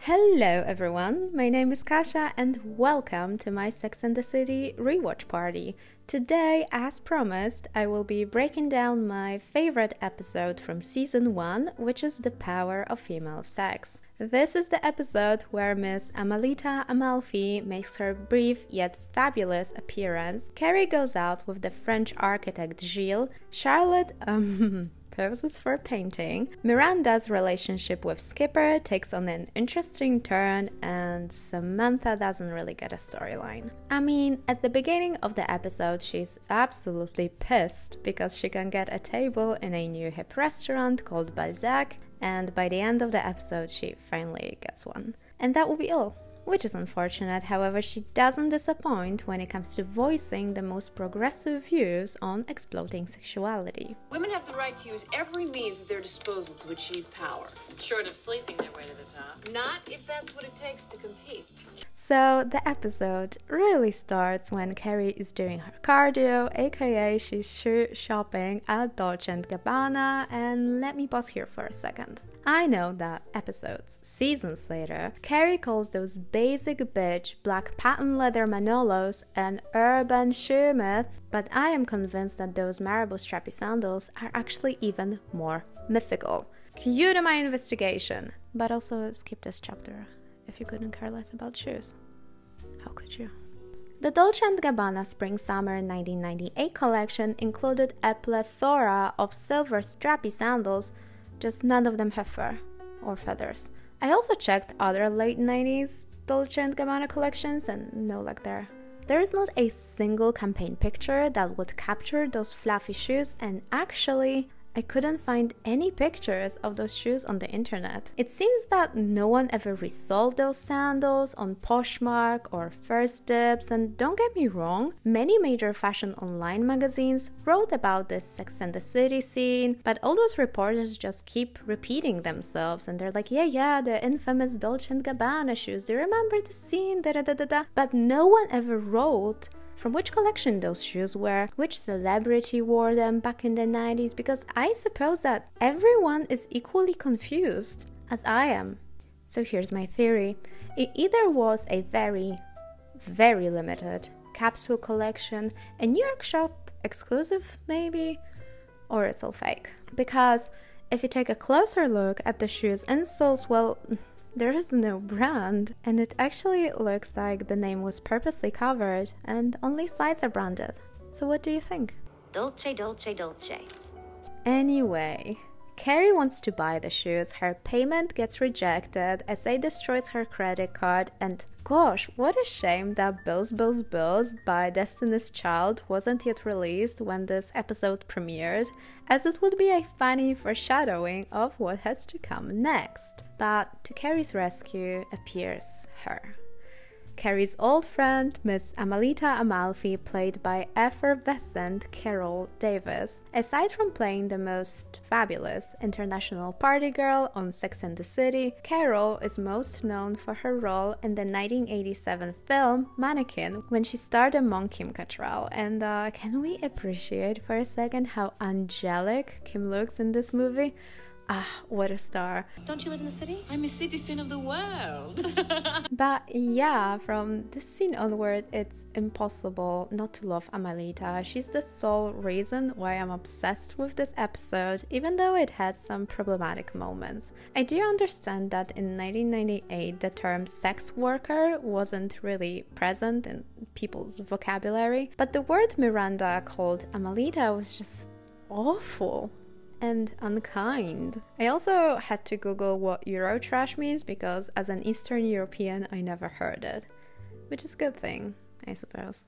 Hello everyone, my name is Kasia and welcome to my Sex and the City rewatch party. Today, as promised, I will be breaking down my favorite episode from season 1, which is The Power of Female Sex. This is the episode where Miss Amalita Amalfi makes her brief yet fabulous appearance. Carrie goes out with the French architect Gilles, Charlotte, poses for painting. Miranda's relationship with Skipper takes on an interesting turn, and Samantha doesn't really get a storyline. I mean, at the beginning of the episode, she's absolutely pissed because she can get a table in a new hip restaurant called Balzac, and by the end of the episode, she finally gets one. And that will be all. Which is unfortunate, however, she doesn't disappoint when it comes to voicing the most progressive views on exploiting sexuality. Women have the right to use every means at their disposal to achieve power. Short of sleeping their way to the top. Not if that's what it takes to compete. So the episode really starts when Carrie is doing her cardio, aka she's shoe shopping at Dolce and Gabbana, and let me pause here for a second. I know that episodes, seasons later, Carrie calls those basic bitch black patent leather Manolos an urban shoe myth, but I am convinced that those marabou strappy sandals are actually even more mythical. Cue to my investigation! But also skip this chapter if you couldn't care less about shoes. How could you? The Dolce and Gabbana Spring-Summer 1998 collection included a plethora of silver strappy sandals, just none of them have fur or feathers. I also checked other late 90s Dolce and Gabbana collections and no luck there. There is not a single campaign picture that would capture those fluffy shoes, and actually, I couldn't find any pictures of those shoes on the internet. It seems that no one ever resold those sandals on Poshmark or First Dibs, and don't get me wrong, many major fashion online magazines wrote about this Sex and the City scene, but all those reporters just keep repeating themselves, and they're like, yeah, the infamous Dolce and Gabbana shoes, do you remember the scene, da-da-da-da-da? But no one ever wrote from which collection those shoes were, which celebrity wore them back in the 90s, because I suppose that everyone is equally confused as I am. So here's my theory. It either was a very, very limited capsule collection, a New York shop exclusive maybe, or it's all fake. Because if you take a closer look at the shoes insoles, well, there is no brand, and it actually looks like the name was purposely covered and only sides are branded. So what do you think? Dolce, Dolce, Dolce. Anyway, Carrie wants to buy the shoes, her payment gets rejected, SA destroys her credit card, and gosh, what a shame that Bills by Destiny's Child wasn't yet released when this episode premiered, as it would be a funny foreshadowing of what has to come next. But to Carrie's rescue appears her. Carrie's old friend, Miss Amalita Amalfi, played by effervescent Carol Davis. Aside from playing the most fabulous international party girl on Sex and the City, Carol is most known for her role in the 1987 film Mannequin, when she starred among Kim Cattrall. And can we appreciate for a second how angelic Kim looks in this movie? Ah, what a star. Don't you live in the city? I'm a citizen of the world. But yeah, from this scene onward, it's impossible not to love Amalita. She's the sole reason why I'm obsessed with this episode, even though it had some problematic moments. I do understand that in 1998 the term sex worker wasn't really present in people's vocabulary, but the word Miranda called Amalita was just awful and unkind. I also had to Google what Eurotrash means because as an Eastern European I never heard it, which is a good thing, I suppose.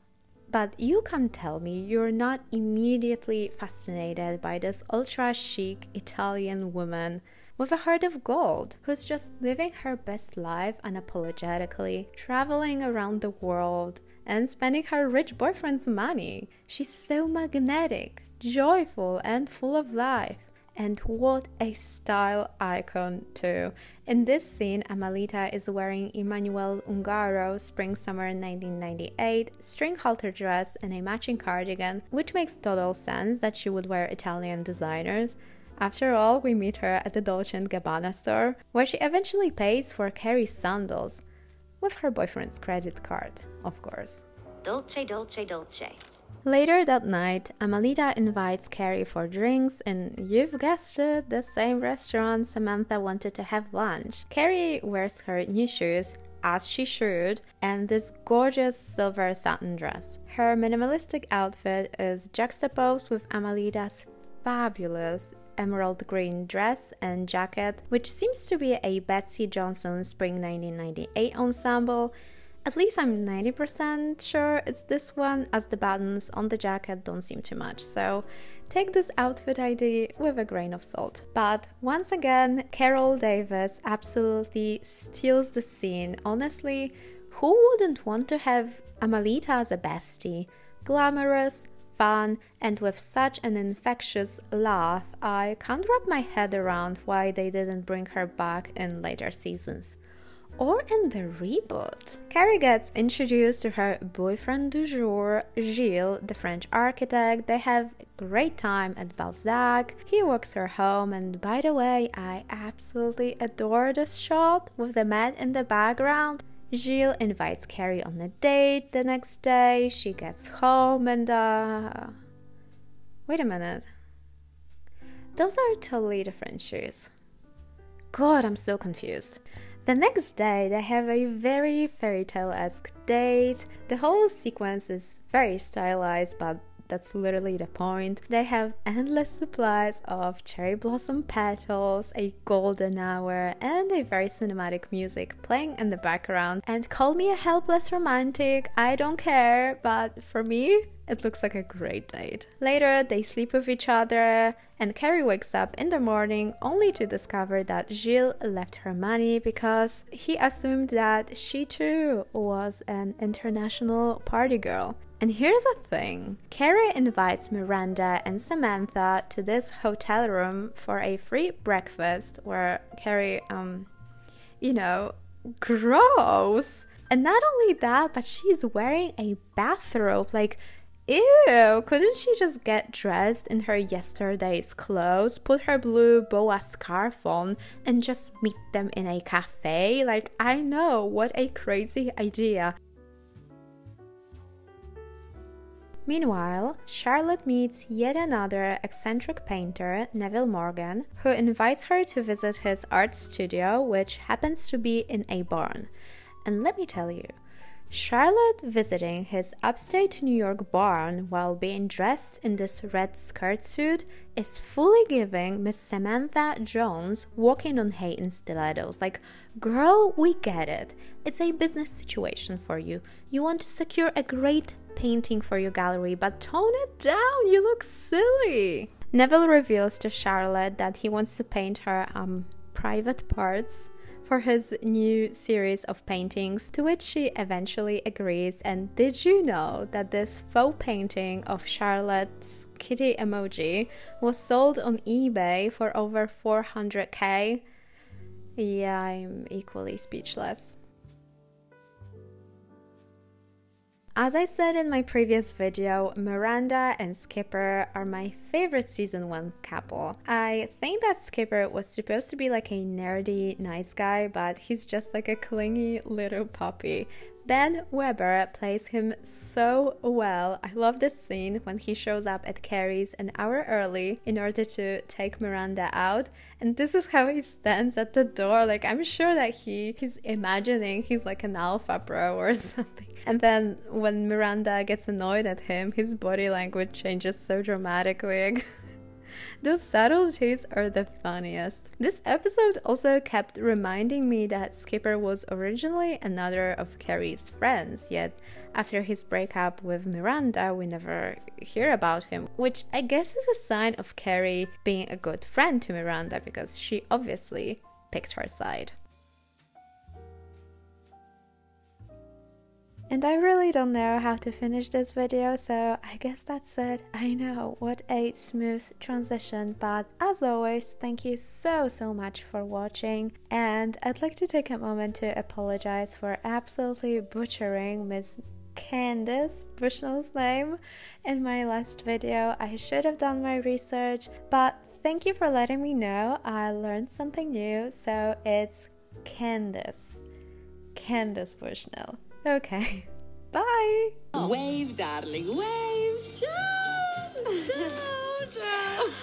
But you can't tell me you're not immediately fascinated by this ultra chic Italian woman with a heart of gold who's just living her best life unapologetically, traveling around the world and spending her rich boyfriend's money. She's so magnetic, joyful and full of life. And what a style icon too. In this scene, Amalita is wearing Emanuele Ungaro Spring-Summer 1998 string halter dress and a matching cardigan, which makes total sense that she would wear Italian designers. After all, we meet her at the Dolce and Gabbana store, where she eventually pays for Carrie's sandals, with her boyfriend's credit card, of course. Dolce, dolce, dolce. Later that night, Amalita invites Carrie for drinks in, you've guessed it, the same restaurant Samantha wanted to have lunch. Carrie wears her new shoes, as she should, and this gorgeous silver satin dress. Her minimalistic outfit is juxtaposed with Amalita's fabulous emerald green dress and jacket, which seems to be a Betsy Johnson Spring 1998 ensemble. At least I'm 90% sure it's this one, as the buttons on the jacket don't seem too much, so take this outfit ID with a grain of salt. But once again, Carol Davis absolutely steals the scene. Honestly, who wouldn't want to have Amalita as a bestie? Glamorous, fun, and with such an infectious laugh. I can't wrap my head around why they didn't bring her back in later seasons. Or in the reboot. Carrie gets introduced to her boyfriend du jour, Gilles, the French architect. They have a great time at Balzac. He walks her home, and by the way, I absolutely adore this shot with the man in the background. Gilles invites Carrie on a date the next day. She gets home and wait a minute. Those are totally different shoes. God, I'm so confused. The next day, they have a very fairy tale-esque date. The whole sequence is very stylized, but that's literally the point. They have endless supplies of cherry blossom petals, a golden hour, and a very cinematic music playing in the background. And call me a helpless romantic, I don't care, but for me, it looks like a great date. Later, they sleep with each other, and Carrie wakes up in the morning only to discover that Gilles left her money because he assumed that she too was an international party girl. And here's the thing, Carrie invites Miranda and Samantha to this hotel room for a free breakfast where Carrie, gross! And not only that, but she's wearing a bathrobe, like, ew, couldn't she just get dressed in her yesterday's clothes, put her blue boa scarf on, and just meet them in a cafe? Like, I know, what a crazy idea. Meanwhile, Charlotte meets yet another eccentric painter, Neville Morgan, who invites her to visit his art studio, which happens to be in a barn. And let me tell you, Charlotte visiting his upstate New York barn while being dressed in this red skirt suit is fully giving Miss Samantha Jones walking on hay in stilettos. Like, girl, we get it. It's a business situation for you. You want to secure a great painting for your gallery, but tone it down, you look silly. Neville reveals to Charlotte that he wants to paint her private parts for his new series of paintings, to which she eventually agrees. And did you know that this faux painting of Charlotte's kitty emoji was sold on eBay for over 400k? Yeah, I'm equally speechless. As I said in my previous video, Miranda and Skipper are my favorite season 1 couple. I think that Skipper was supposed to be like a nerdy nice guy, but he's just like a clingy little puppy. Ben Weber plays him so well. I love this scene when he shows up at Carrie's an hour early in order to take Miranda out, and this is how he stands at the door. Like, I'm sure that he's imagining he's like an alpha bro or something. And then when Miranda gets annoyed at him, his body language changes so dramatically. Those subtleties are the funniest. This episode also kept reminding me that Skipper was originally another of Carrie's friends, yet after his breakup with Miranda, we never hear about him, which I guess is a sign of Carrie being a good friend to Miranda, because she obviously picked her side. And I really don't know how to finish this video, so I guess that's it. I know, what a smooth transition, but as always, thank you so much for watching, and I'd like to take a moment to apologize for absolutely butchering Miss Candace Bushnell's name in my last video. I should have done my research, but thank you for letting me know. I learned something new. So it's Candace Bushnell. Okay, bye. Wave, darling, wave. Ciao.